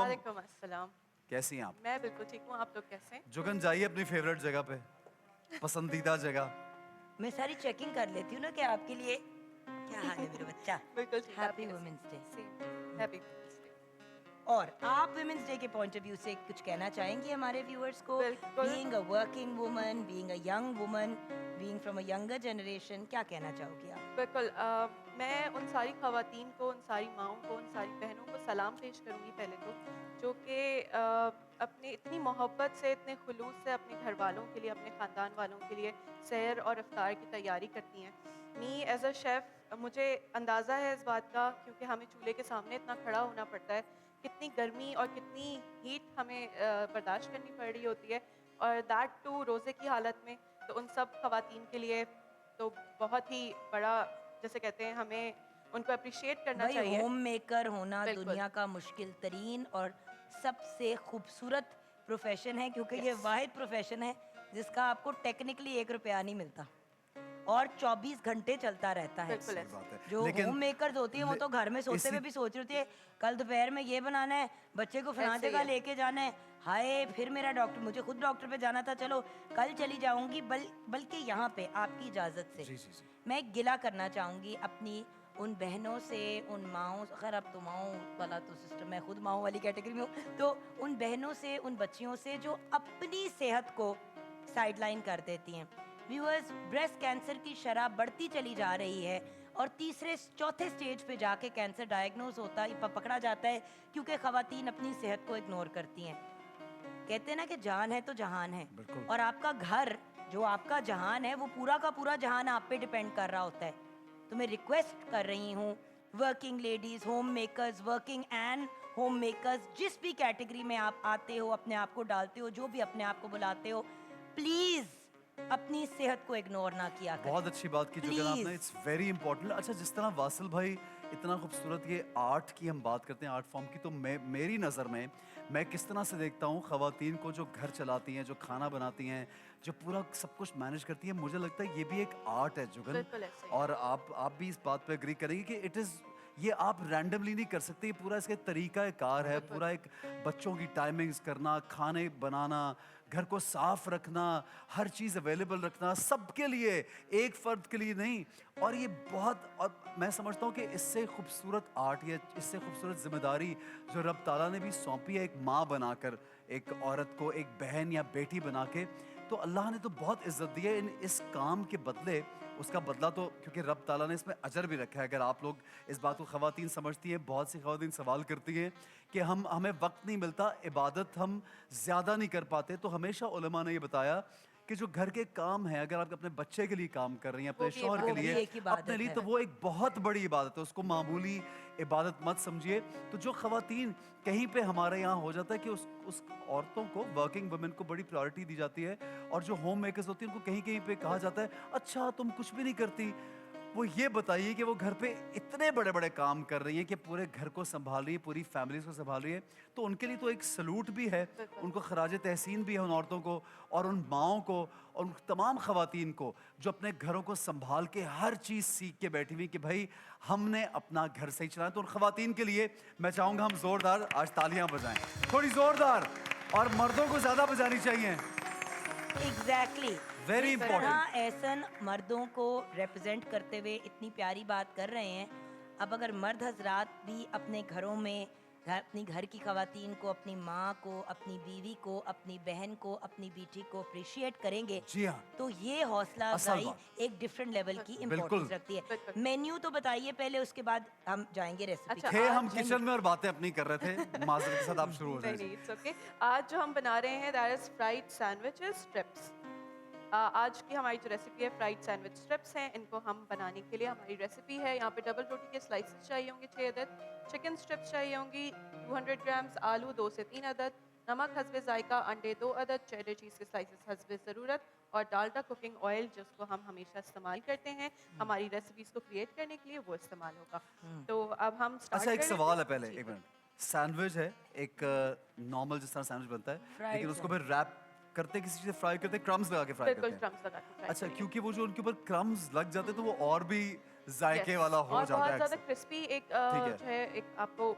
वालेकुम अस्सलाम। कैसी हैं आप? मैं बिल्कुल ठीक हूँ, आप लोग कैसे हैं? जुगन जाइए अपनी फेवरेट जगह पे, पसंदीदा जगह। मैं सारी चेकिंग कर लेती हूँ ना कि आपके लिए क्या हाल है मेरा बच्चा। बिल्कुल ठीक, आप हैप्पी कैसे? Women's day. Same, happy women's day. और आप वुमेन्स डे के पॉइंट ऑफ व्यू से कुछ कहना चाहेंगी हमारे व्यूअर्स को? बिल्कुल। Being a working woman, being a young woman, being from a younger generation, क्या कहना चाहोगी आप? बिल्कुल मैं उन सारी ख़वातीन को, उन सारी माँओं को, उन सारी बहनों को सलाम पेश करूँगी पहले तो, जो कि अपनी इतनी मोहब्बत से, इतने खुलूस से अपने घर वालों के लिए, अपने ख़ानदान वालों के लिए सहर और इफ्तार की तैयारी करती हैं। मी एज़ अ शेफ़ मुझे अंदाज़ा है इस बात का, क्योंकि हमें चूल्हे के सामने इतना खड़ा होना पड़ता है, कितनी गर्मी और कितनी हीट हमें बर्दाश्त करनी पड़ रही होती है, और दैट टू रोज़े की हालत में। तो उन सब ख़वातीन के लिए तो बहुत ही बड़ा, जैसे कहते हैं, हमें उनको अप्रिशिएट करना भाई चाहिए। होम मेकर होना बिल्कुल। दुनिया का मुश्किल तरीन और सबसे खूबसूरत प्रोफेशन है, क्योंकि ये Yes. वाहिद प्रोफेशन है जिसका आपको टेक्निकली 1 रुपया नहीं मिलता और 24 घंटे चलता रहता है। बिल्कुल सही ऐसे। बात है। जो लेकिन होम मेकर्स होती है वो तो घर में सोते हुए भी सोच रही होती है कल दोपहर में ये बनाना है, बच्चे को फलां ऐसे ही जगह है। लेके जाना है, हाय फिर मेरा डॉक्टर, मुझे खुद डॉक्टर पे जाना था, चलो कल चली जाऊंगी। बल्कि यहाँ पे आपकी इजाज़त से जी जी जी। मैं गिला करना चाहूँगी अपनी उन बहनों से, उन माओं, खैर अब तो माओं वाला तो सिस्टम, मैं खुद माओं वाली कैटेगरी में हूँ, तो उन बहनों से, उन बच्चियों से जो अपनी सेहत को साइडलाइन कर देती हैं। व्यूअर्स, ब्रेस्ट कैंसर की शरह बढ़ती चली जा रही है और तीसरे चौथे स्टेज पे जाके कैंसर डायग्नोज होता है, पकड़ा जाता है, क्योंकि खवातीन अपनी सेहत को इग्नोर करती हैं। कहते हैं ना कि जान है तो जहान है, बिल्कुल। और आपका घर जो आपका जहान है वो पूरा का पूरा जहान आप पे डिपेंड कर रहा होता है। तो मैं रिक्वेस्ट कर रही हूँ working ladies, home makers, working and home makers, जिस भी कैटेगरी में आप आते हो, अपने आप को डालते हो, जो भी अपने आप को बुलाते हो, प्लीज अपनी सेहत को इग्नोर ना किया करें। बहुत अच्छी बात की जुगन आपने, Please. It's very important. अच्छा, जिस तरह वासिल भाई इतना खूबसूरत ये आर्ट की हम बात करते हैं, आर्ट फॉर्म की, तो मेरी नज़र में मैं किस तरह से देखता हूँ खवातीन को जो घर चलाती हैं, जो खाना बनाती हैं, जो पूरा सब कुछ मैनेज करती हैं, मुझे लगता है ये भी एक आर्ट है जुगन। बिल्कुल ऐसे ही। और आप भी इस बात पे एग्री करेंगे कि इट इज़, ये आप रैंडमली नहीं कर सकते, ये पूरा इसका तरीका कार है, बिल्कुल। पूरा एक बच्चों की टाइमिंग्स करना, खाने बनाना, घर को साफ रखना, हर चीज़ अवेलेबल रखना, सबके लिए, एक फ़र्द के लिए नहीं। और ये बहुत, और मैं समझता हूँ कि इससे खूबसूरत आर्ट या इससे खूबसूरत जिम्मेदारी जो रब ताला ने भी सौंपी है एक माँ बनाकर, एक औरत को एक बहन या बेटी बना के, तो अल्लाह ने तो बहुत इज्जत दी है इस काम के बदले। उसका बदला तो, क्योंकि रब ताला ने इसमें अजर भी रखा है। अगर आप लोग इस बात को ख़वातीन समझती हैं, बहुत सी ख़वातीन सवाल करती हैं कि हमें वक्त नहीं मिलता, इबादत हम ज़्यादा नहीं कर पाते, तो हमेशा उलमा ने ये बताया कि जो घर के काम है, अगर आप अपने बच्चे के लिए काम कर रही हैं, अपने वो भी शौहर के वो भी लिए, एक इबादत अपने लिए, है। तो वो एक बहुत बड़ी इबादत है, उसको मामूली इबादत मत समझिए। तो जो ख़वातीन कहीं पे हमारे यहाँ हो जाता है कि उस औरतों को, वर्किंग वुमेन को बड़ी प्रायोरिटी दी जाती है, और जो होम मेकर्स होती हैं उनको कहीं कहीं पे कहा जाता है अच्छा तुम कुछ भी नहीं करती। वो ये बताइए कि वो घर पे इतने बड़े बड़े काम कर रही हैं कि पूरे घर को संभाल रही है, पूरी फैमिली को संभाल रही है, तो उनके लिए तो एक सलूट भी है, बिल्कुल। उनको खराज तहसीन भी है उन औरतों को, और उन माओं को, और उन तमाम खवातीन को जो अपने घरों को संभाल के हर चीज़ सीख के बैठी हुई कि भाई हमने अपना घर सही चलाना। तो उन खवातीन के लिए मैं चाहूँगा हम ज़ोरदार आज तालियां बजाएं, थोड़ी ज़ोरदार, और मर्दों को ज़्यादा बजानी चाहिए। एग्जैक्टली। Very जिस important. तरह एहसन मर्दों को रिप्रेजेंट करते हुए इतनी प्यारी बात कर रहे हैं, अब अगर मर्द हजरात भी अपने घरों में अपनी घर की खवातीन को, अपनी माँ को, अपनी बीवी को, अपनी बहन को, अपनी बेटी को अप्रिशिएट करेंगे, जी हाँ, तो ये हौसला असल अफजाई बात। एक डिफरेंट लेवल की बिल्कुल। इम्पोर्टेंस रखती है। बिल्कुल। मेन्यू तो बताइए पहले, उसके बाद हम जाएंगे रेसिपी अच्छा, थे आज हम किचन में और बातें अपनी कर रहे थे, माजरत के साथ आप शुरू हो नहीं जाएं। नहीं, इट्स ओके। आज जो हम बना रहे हैं that is fried sandwiches strips. आज की हमारी जो रेसिपी है फ्राइड सैंडविच स्ट्रिप्स हैं। इनको हम बनाने के लिए हमारी रेसिपी है, यहाँ पे डबल रोटी के स्लाइसेस चाहिए होंगे 6 अदद, चिकन स्ट्रिप्स चाहिए होंगी 200 ग्राम्स, आलू 2 से 3 अदद, नमक हस्बे जायका, अंडे 2 अदद, चेडर चीज़ के स्लाइसेस हस्बे ज़रूरत, और डालडा कुकिंग ऑयल जिसको हम हमेशा इस्तेमाल करते हैं हमारी रेसिपीज़ को क्रिएट करने के लिए, वो इस्तेमाल होगा। तो अब हम स्टार्ट अच्छा, एक कर लेते सवाल हैं। है पहले, जी, एक मिनट। सैंडविच है एक नॉर्मल जिस तरह सैंडविच बनता है, Fried लेकिन उसको फिर रैप करते किसी चीज़ से फ्राई करते, क्रम्स लगा के फ्राई बिल्कुल करते हैं। क्रम्स लगा के फ्राई अच्छा, करेंगे। क्योंकि वो जो उनके ऊपर क्रम्स लग जाते हैं तो वो और भी जायके यस, वाला हो और जाता बहुत है ज़्यादा अक्सर। क्रिस्पी एक ठीक है। जो है, एक आपको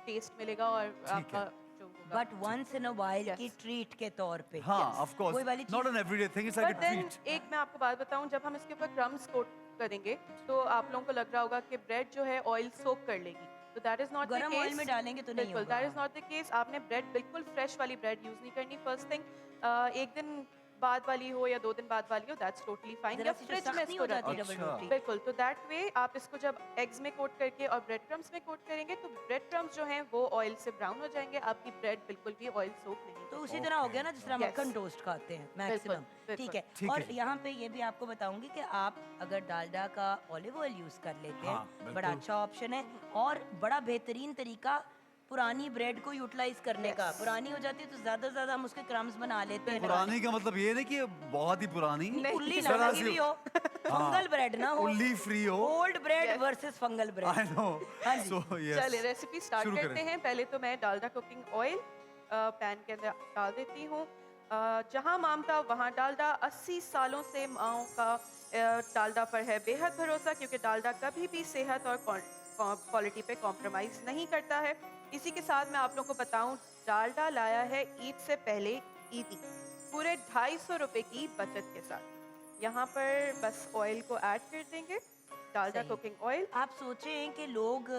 टेस्ट मिलेगा और ठीक है। आपका जो होगा। But once in a while Yes. की ट्रीट के तौर पे हाँ Yes. ऑफ कोर्स वही वाली not an everyday thing it's like but a then treat एक मैं आपको बात बताऊं, जब हम इसके ऊपर क्रम्स कोट करेंगे तो आप लोगों को लग रहा होगा कि ब्रेड जो है ऑयल सोक कर लेगी, तो दैट इज नॉट द गरम ऑयल में केस। डालेंगे तो नहीं बिल्कुल होगा। That is not the case. आपने ब्रेड बिल्कुल फ्रेश वाली ब्रेड यूज नहीं करनी। फर्स्ट थिंग, एक दिन बाद वाली हो या 2 दिन बाद वाली हो, दैट्स टोटली फाइन। जरा या सी जो फ्रिज सख्त में नहीं इसको हो जाती रखें। डबल अच्छा। रोटी। बिल्कुल, तो दैट वे आप इसको जब एग्स में कोट करके और ब्रेड क्रम्स में कोट करेंगे तो ब्रेड क्रम्स जो हैं वो ऑयल से ब्राउन हो जाएंगे, आपकी ब्रेड बिल्कुल भी ऑयल सोक नहीं तो होगी। उसी तरह हो गया ना जिस तरह Yes. मक्खन टोस्ट खाते हैं मैक्सिमम। बिल्कुल। ठीक है। ठीक और है। यहाँ पे ये भी आपको बताऊंगी कि आप अगर डालडा का ऑलिव ऑयल यूज कर लेते हाँ, हैं, बड़ा बिल्कुल। अच्छा ऑप्शन है और बड़ा बेहतरीन तरीका पुरानी ब्रेड को यूटिलाइज करने का। Yes. पुरानी हो जाती है तो ज्यादा से ज्यादा हम उसके क्रम्स बना लेते हैं। पुरानी का मतलब ये नहीं कि बहुत ही पुरानी उल्ली ना जरा लगी सी- भी हो, फंगल ब्रेड ना हो, उल्ली फ्री हो old bread Yes. Versus fungal bread. I know हाँ जी। सो यस चलिए रेसिपी स्टार्ट शुरू करते करें। हैं। पहले तो मैं डालडा कुकिंग ऑयल पैन के अंदर डाल देती हूँ। जहाँ मामता वहाँ डालडा। 80 सालों से माओं का डालडा पर है बेहद भरोसा, क्योंकि डालडा कभी भी सेहत और क्वालिटी पे कॉम्प्रोमाइज़ नहीं करता है। इसी के साथ मैं आप लोगों को बताऊं, डालडा लाया है ईद से पहले ईदी पूरे 250 रुपए की बचत के साथ। यहाँ पर बस ऑयल को ऐड कर देंगे, डालडा सही। Cooking oil. आप सोचें कि लोग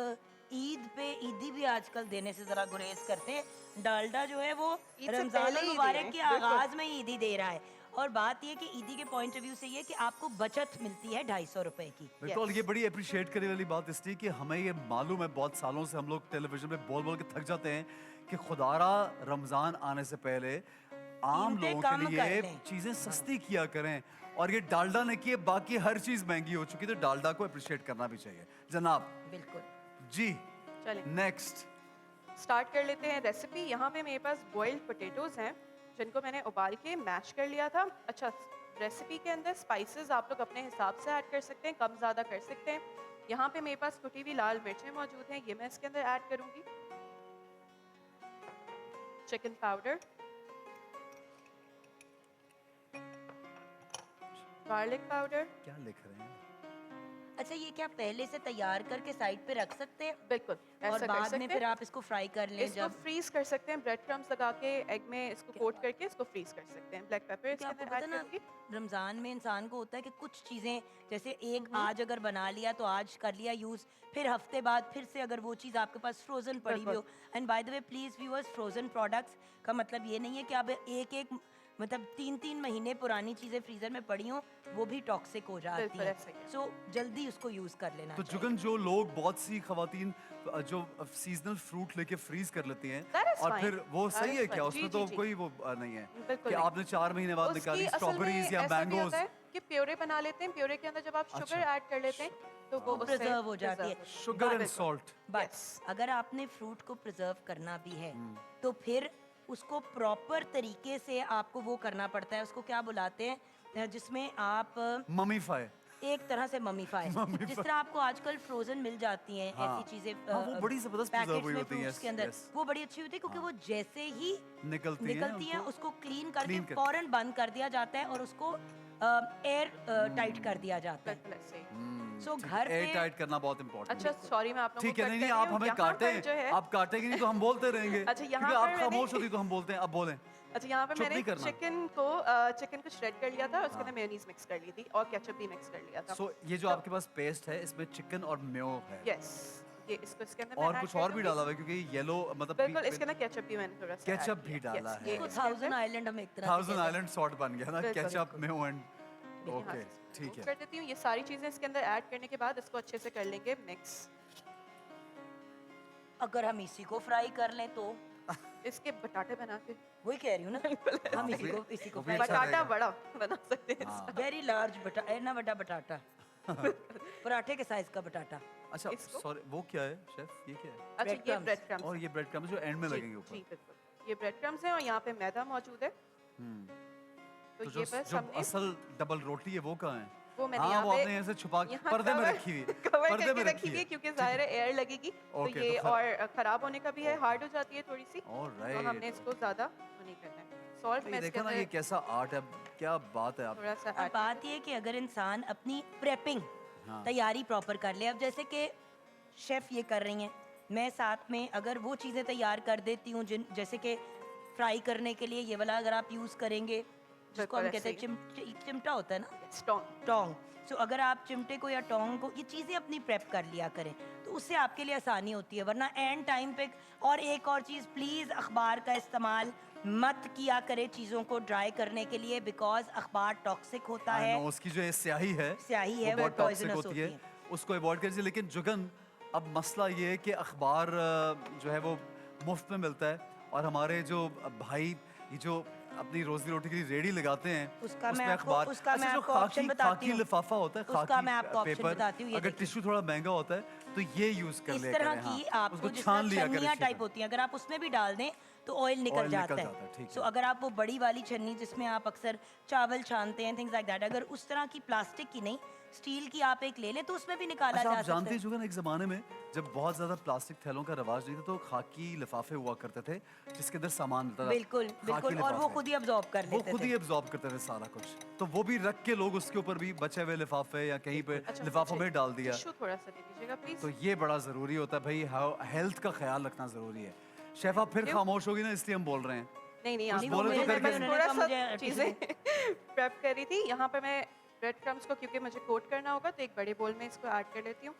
ईद पे ईदी भी आजकल देने से जरा गुरेज करते हैं। डालडा जो है वो ईद से रमजान पहले ही दे मुबारक रहे के हैं, बिल्कुल। आगाज में ही ईदी दे रहा है। और बात ये कि ईदी के पॉइंट ऑफ व्यू से ये कि आपको बचत मिलती है 250 रुपए की। बिल्कुल ये बड़ी अप्रिशिएट करने वाली बात इसलिए कि हमें ये मालूम है, बहुत सालों से हम लोग टेलीविजन पे बोल बोल के थक जाते हैं कि खुदारा रमजान आने से पहले आम कीमतें लोगों कम के कर लिए लें। चीजें सस्ती किया करें, और ये डालडा ने किए, बाकी हर चीज महंगी हो चुकी है, तो डालडा को अप्रिशिएट करना भी चाहिए जनाब बिल्कुल। जी। चलें नेक्स्ट स्टार्ट कर लेते हैं रेसिपी। यहाँ पे मेरे पास बॉइल्ड पोटैटोज हैं जिनको मैंने उबाल के मैश कर लिया था। अच्छा, रेसिपी के अंदर स्पाइसेस आप लोग अपने हिसाब से ऐड कर सकते हैं, कम ज़्यादा कर सकते हैं। यहाँ पे मेरे पास कुटी हुई लाल मिर्चें मौजूद हैं, ये मैं इसके अंदर ऐड करूँगी। चिकन पाउडर, गार्लिक पाउडर, क्या लिख रहे हैं? अच्छा, ये क्या पहले से तैयार करके साइड पे रख सकते हैं बिल्कुल और ऐसा कर बाद सकते में हैं। फिर आप इसको फ्राई कर लें इसको जब? फ्रीज कर सकते हैं, ब्रेड क्रम्स लगा के एग में इसको क्या कोट बात करके इसको फ्रीज कर सकते हैं। ब्लैक पेपर इसके क्योंकि आपको अंदर पता ऐड ना करूँगी। रमजान में इंसान को होता है कि कुछ चीजें जैसे एक आज अगर बना लिया तो आज कर लिया यूज, फिर हफ्ते बाद फिर से अगर वो चीज आपके पास फ्रोजन पड़ी हुई हो। And by the way please viewers, frozen products का मतलब ये नहीं है कि आप एक एक मतलब 3-3 महीने पुरानी चीजें फ्रीजर में पड़ी हों, वो भी टॉक्सिक हो जाती बिल्कुल हैं। ऐसा ही है। सो जल्दी उसको यूज कर लेना तो चाहिए। जुगन, जो लोग, बहुत सी खवातीन जो सीजनल फ्रूट लेके फ्रीज कर लेती हैं, That is और fine. फिर वो That सही is है क्या? fine. उसमें जी, तो जी, कोई वो नहीं है बिल्कुल कि नहीं। आपने 4 महीने बाद निकाली उसकी असल में स्ट्रॉबेरीज या ऐसा भी मैंगोज? होता है कि प्योरे बना लेते हैं, प्योरे के अंदर जब आप शुगर अच्छा। ऐड कर लेते हैं तो वो उससे प्रिजर्व हो जाती है। preserve होती शुगर एंड बिल्कुल। सॉल्ट। But Yes. अगर आपने फ्रूट को प्रिजर्व करना भी है तो फिर उसको प्रॉपर तरीके से आपको वो करना पड़ता है। उसको क्या बुलाते हैं जिसमें आप ममीफाई। एक तरह से ममीफाई, जिस तरह आपको आजकल फ्रोजन मिल जाती हैं हाँ। ऐसी चीजें हाँ, वो बड़ी जबरदस्त preserve पैकेट्स हुई में होती हैं, फ्रूट्स yes, के अंदर, yes. वो बड़ी अच्छी होती है क्योंकि वो जैसे ही निकलती हैं, हैं उनको उसको क्लीन करके clean कर- फौरन बंद कर दिया जाता है और उसको एयर टाइट कर दिया जाता है। बिल्कुल ऐसे ही। सो घर एयर पे टाइट करना बहुत इंपॉर्टेंट अच्छा सॉरी, मैं आप लोगों ठीक है। को नहीं cut नहीं, कर आप रही हूँ। हमें यहाँ काटें, पर जो है आप काटेंगे नहीं तो हम बोलते रहेंगे। अच्छा, यहाँ क्योंकि आप पर मैंने- खामोश होती तो हम बोलते हैं, अब बोलें। अच्छा, यहाँ पे चुप मैंने नहीं करना। चिकन को श्रेड कर लिया था और उसके अंदर मेयोनीज मिक्स कर ली थी और केचप भी मिक्स कर लिया था। सो ये जो आपके पास पेस्ट है, इसमें चिकन और मेयो है, यस, ये इसको इसके अंदर मैं और add कुछ कर और भी दूंगी। डाला हुआ है क्योंकि येलो मतलब बिल्कुल, इसके अंदर केचप भी मैंने थोड़ा सा add केचप भी किया। डाला Yes, है। ये इसको इसके अंदर- 1000 आइलैंड हम एक तरह से थाउजेंड कहते हैं। आइलैंड सॉर्ट बन गया ना, बिल्कुल, केचप मेयो एंड यहाँ ओके से इसको ठीक remove है। कर देती हूँ। ये सारी चीजें इसके अंदर ऐड करने के बाद इसको अच्छे से कर लेंगे मिक्स। अगर हम इसी को फ्राई कर लें तो इसके बटाटे बना के, वही कह रही हूँ ना, हम इसी को वो भी फ्राई अच्छा बटाटा रहेगा। बड़ा बना सकते हैं हाँ। इसका। वेरी लार्ज बटाटा, ना बड़ा बटाटा पराठे के साइज का बटाटा। अच्छा इसको- सॉरी, वो क्या है शेफ, ये क्या है? अच्छा, ये Breadcrumbs। ब्रेड क्रम्स और ये ब्रेड क्रम्स जो एंड में जी, लगेंगे जी ऊपर। बिल्कुल, ये ब्रेड क्रम्स हैं और यहाँ पे मैदा मौजूद है। तो तो ये जो बस जो हमने असल डबल रोटी है वो कहाँ है? वो मैंने हाँ, यहाँ वो पे आपने ऐसे छुपा के यहाँ पर्दे में cover- रखी हुई, कवर पर्दे करके में रखी रखी है। क्योंकि जाहिर है एयर लगेगी तो ओके, ये तो और खराब होने का भी है, हार्ड हो जाती है थोड़ी सी। तो ऑलराइट। हमने इसको ज्यादा वो नहीं करना है। सॉल्ट में इसके देखा ना ये अंदर कैसा आर्ट है, क्या बात है आप। थोड़ा सा अब add बात ये है कि अगर इंसान अपनी प्रेपिंग हाँ। तैयारी प्रॉपर कर ले, अब जैसे कि शेफ ये कर रही हैं, मैं साथ में अगर वो चीज़ें तैयार कर देती हूँ जिन जैसे कि फ्राई करने के लिए ये वाला अगर आप यूज़ करेंगे जिसको हम बिल्कुल कहते हैं ऐसे चिमटा होता है ना, स्टोन। टोंग। सो अगर आप चिमटे को या टोंग को ये चीज़ें अपनी प्रेप कर लिया करें तो उससे आपके लिए आसानी होती है, वरना एंड टाइम पे। और एक और चीज़, प्लीज़ अखबार का इस्तेमाल मत किया करें चीज़ों को ड्राई करने के लिए, बिकॉज अखबार टॉक्सिक होता I है। know, उसकी जो ये स्याही है स्याही है, वो वो बहुत टॉक्सिक poisonous होती है, होती है। उसको अवॉइड कीजिए। लेकिन जुगन, अब मसला ये है कि अखबार जो है वो मुफ्त में मिलता है, और हमारे जो भाई ये जो अपनी रोजी रोटी के लिए रेडी लगाते हैं उसका मैं उसमें आपको अखबार, उसका मैं अच्छा जो आपको ऑप्शन खाकी बताती खाकी हूँ। लिफाफा होता है, उसका खाकी मैं आपको ऑप्शन पेपर, बताती हूँ, ये अगर देखिए। टिश्यू थोड़ा महंगा होता है तो ये यूज कर इस लिया तरह करें। हाँ, की आपको उसको जिस छान तरह लिया करें छन्नियाँ अच्छी टाइप तरह। होती हैं, अगर आप उसमें भी डाल दें तो ऑयल निकल Oil जाता निकल है। जाता है, ठीक सो है। अगर आप वो बड़ी वाली छन्नी जिसमें आप अक्सर चावल छानते हैं, थिंग्स लाइक दैट, अगर उस तरह की प्लास्टिक की नहीं, स्टील की आप एक ले लें तो उसमें भी निकाला अच्छा, जा आप सकता जानते है। हैं जुगन, एक ज़माने में जब बहुत ज़्यादा प्लास्टिक थैलों का रवाज नहीं था तो खाकी लिफाफे हुआ करते थे जिसके अंदर सामान मिलता था। बिल्कुल, खाकी बिल्कुल, और वो लिफाफे। खुद ही अब्जॉर्ब कर वो लेते खुद थे। ही एब्जॉर्ब करते थे सारा कुछ, तो वो भी रख के लोग उसके ऊपर भी बचे हुए लिफाफे या कहीं पे अच्छा, लिफाफों में डाल दिया। टिश्यू थोड़ा सा दे दीजिएगा प्लीज। तो ये बड़ा ज़रूरी होता है भाई, हेल्थ का ख्याल रखना ज़रूरी है। शेफ आप फिर क्यों? खामोश होगी ना, इसलिए हम बोल रहे हैं। नहीं नहीं, कुछ नहीं, आप वो बोले तो मेरे घर करके में उन्होंने थोड़ा कहा सा मुझे चीजें प्रेप करी थी। यहाँ पे मैं ब्रेड क्रम्स को, क्योंकि मुझे कोट करना होगा, तो एक बड़े बोल में इसको ऐड कर लेती हूँ।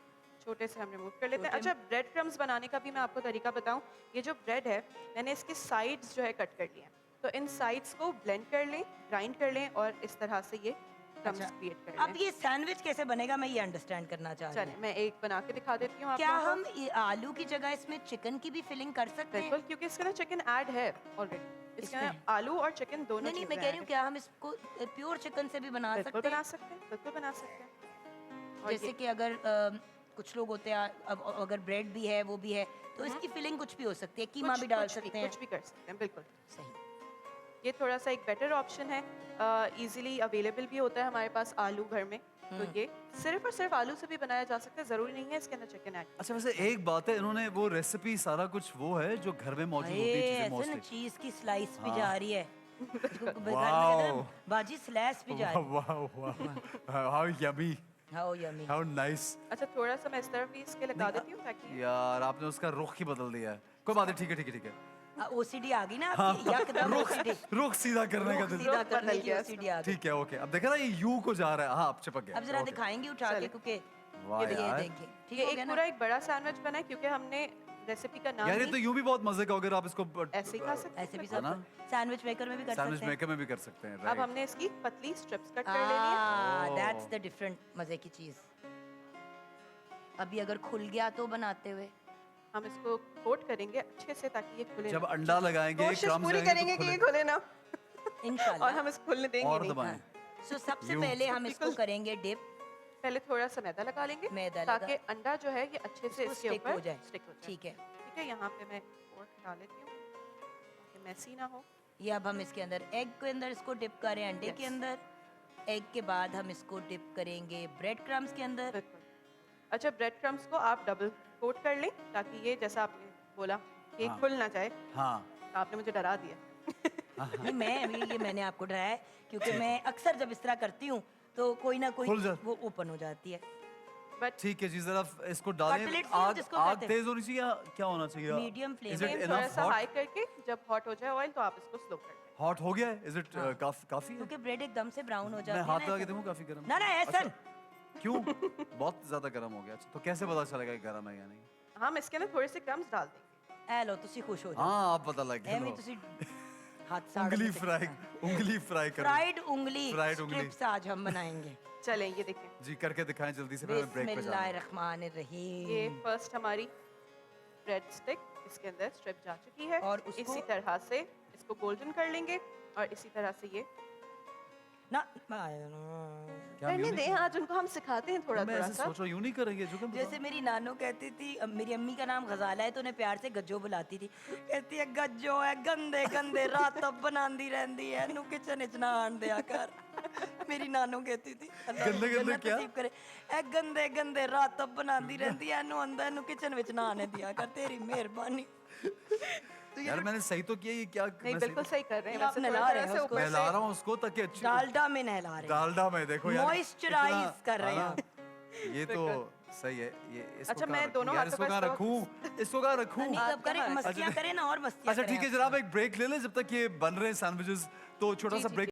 छोटे से हम रिमूव कर लेते हैं। छोटे अच्छा, ब्रेड क्रम्स बनाने का भी मैं आपको तरीका बताऊँ। ये जो ब्रेड है, मैंने इसकी साइड्स जो है कट कर ली हैं, तो इन साइड्स को ब्लेंड कर लें, ग्राइंड कर लें, और इस तरह से ये क्रम्स अच्छा, क्रिएट कर अब लें। ये सैंडविच कैसे बनेगा मैं ये अंडरस्टैंड करना चाह रही चलें, हूँ। मैं एक बना के दिखा देती हूँ आप क्या लोगों को। हम ये आलू की जगह इसमें चिकन की भी फिलिंग कर सकते हैं? बिल्कुल, क्योंकि इसके अंदर चिकन ऐड है ऑलरेडी। इसके इसमें? अंदर आलू और चिकन दोनों नहीं नहीं, मैं चीज़ें कह रही ऐड हूँ हैं। क्या हम इसको प्योर चिकन से भी बना बिल्कुल सकते बना हैं? सकते हैं, बिल्कुल बना सकते हैं। और जैसे ये कि अगर कुछ लोग होते हैं, अब अगर ब्रेड भी है वो भी है तो इसकी फिलिंग कुछ भी हो सकती है, कीमा भी डाल सकते हैं। कुछ भी कर सकते हैं, बिल्कुल। सही। ये थोड़ा सा एक बेटर ऑप्शन है, इजीली अवेलेबल भी होता है हमारे पास आलू घर में, तो ये सिर्फ और सिर्फ आलू से भी बनाया जा सकता है, ज़रूरी नहीं है इसके अंदर चिकन ऐड। अच्छा, वैसे एक बात है, इन्होंने वो रेसिपी सारा कुछ वो है जो घर में मौजूद होती है चीजें ऐसे ना मोस्टली। चीज की स्लाइस भी हाँ। जा रही है। इसको घर में कहते हैं वाओ। ना, बाजी स्लाइस भी जा रही है। वाह वाह, how yummy, how yummy. How nice. अच्छा, थोड़ा सा मैं इस तरफ भी इसके लगा देती हूँ ताकि यार आपने उसका रुख ही बदल दिया है। कोई बात नहीं, ठीक है ठीक है ठीक है। ओसीडी आ गई ना आपकी, यकदम ओसीडी। रुख सीधा करने का दिल। सीधा रुख करने बदल की गया ओसीडी आ गई। ठीक है, ओके। अब देखा ना, ये यू को जा रहा है। हाँ, अब चिपक गया। अब जरा ओके। दिखाएंगे उठा के, चले। क्योंकि वाह ये यार। देखिए ठीक ये हो एक गया पूरा ना। एक बड़ा सैंडविच बना है, क्योंकि हमने रेसिपी का नाम यार ये ही तो यूं भी बहुत मजे का, अगर आप इसको ऐसे ही खा सकते हैं। ऐसे भी है ना? सब सैंडविच मेकर में भी कर सैंडविच सकते हैं। मेकर में भी कर सकते हैं। अब राइट। हमने इसकी पतली स्ट्रिप्स कट कर लेनी है। ओह। दैट्स द डिफरेंट मजे की चीज। अभी अगर खुल गया तो बनाते हुए हम इसको कोट करेंगे अच्छे से ताकि ये खुले जब ना। अंडा लगाएंगे, कोशिश क्रम्स पूरी लगाएंगे करेंगे तो कि ये खुले। खुले ना, इंशाल्लाह। और हम इसको खुलने देंगे और नहीं। दबाएं। सो सबसे यूं। पहले हम इसको बिल्कुल। करेंगे डिप। पहले थोड़ा सा मैदा लगा लेंगे मैदा ताकि लगा- अंडा जो है ये अच्छे से इसको इसके stick ऊपर हो जाए। स्टिक हो जाए। ठीक है, ठीक है, यहाँ पे मैं फोर्क डाल लेती हूँ ताकि मैसी ना हो। ये अब हम इसके अंदर एग के अंदर इसको डिप करें, अंडे के Yes. अंदर। एग के बाद हम इसको डिप करेंगे ब्रेड क्रम्स के अंदर। बिल्कुल। अच्छा, ब्रेड क्रम्स को आप डबल कोट कर लें ताकि ये, जैसा आपने बोला, कि हाँ। खुल ना जाए। हाँ। तो आपने मुझे डरा दिया। नहीं, मैं अभी ये मैंने आपको डराया है, क्योंकि मैं अक्सर जब इस तरह करती हूँ तो कोई ना कोई खुल जा- वो ओपन हो जाती है। बट ठीक है जी, जरा इसको डालें। Cutlet flame आग जिसको आग कहते हैं। तेज होनी चाहिए या क्या होना चाहिए? Medium flame। Is it flame थोड़ा enough सा hot? हाई करके जब हॉट हो जाए ऑयल तो आप इसको स्लो कर दें। हॉट हो गया है? इज इट हाँ। काफी है? क्योंकि ब्रेड एकदम से ब्राउन हो मैं जाती है हाथ ना लगा के ऐसे। देखूं, काफी गर्म। ना ना ऐसा अच्छा, क्यों? बहुत ज्यादा गर्म हो गया। अच्छा, तो कैसे पता चलेगा कि गर्म है या नहीं? हम इसके अंदर थोड़े से क्रम्स डाल देंगे। ए लो तुसी खुश हो जाओ। हाँ, आप पता लग गया। एमी लो। तुसी हाथ साड़ उंगली फ्राई, उंगली फ्राई कर। फ्राइड उंगली Fried उंगली। स्ट्रिप्स आज हम बनाएंगे। चलें, ये देखें, जी, करके दिखाएं जल्दी से, फिर मैं ब्रेक पे जाऊंगा। ये बिस्मिल्लाहिर्रहमानिर्रहीम। फर्स्ट हमारी ब्रेड स्टिक इसके अंदर स्ट्रिप जा चुकी है, और उसको- इसी तरह से इसको गोल्डन कर लेंगे और इसी तरह से ये ना क्या हम करने यूं नहीं दें। आज उनको हम सिखाते हैं थोड़ा मैं थोड़ा ऐसे सा। सोच रहा हूं, यूं नहीं करेंगे जो जैसे मेरी नानो कहती थी, मेरी अम्मी का नाम गजाला है तो उन्हें प्यार से गज्जो बुलाती थी। कहती है गज्जो है गंदे गंदे रात बनांदी रहंदी है नु किचन इच ना आन दिया कर। मेरी नानो कहती थी। अल्लाह गंदे उनकी गंदे जन्नत क्या? नसीब करे। ए गंदे गंदे रात बनांदी रहंदी है नु अंदर नु किचन विच ना आने दिया कर, तेरी मेहरबानी। यार मैंने सही तो किया, ये क्या नहीं, मैं बिल्कुल सही कर रहे हैं। ये आप वैसे नहला थोड़ा रहे थोड़ा हो से उसको। ऊपर नहला से रहा हूँ उसको ताकि अच्छी डालडा में नहला रहे हैं। डालडा में देखो यार, Moisturize इतना- कर रहे हैं है ना? ये तो सही है ये इसको अच्छा, कहाँ मैं रखूं दोनों यार, हाथों इसको का कहाँ स्ट्रोक रखूं, इसको कहाँ रखूं? नहीं कब करें, हाँ, मस्तियाँ करें ना और मस्तियाँ अच्छा करें ठीक है आपसे। जनाब, एक ब्रेक ले लें जब तक ये बन रहे हैं सैंडविचेस, तो छोटा जी, सा जी, ब्रेक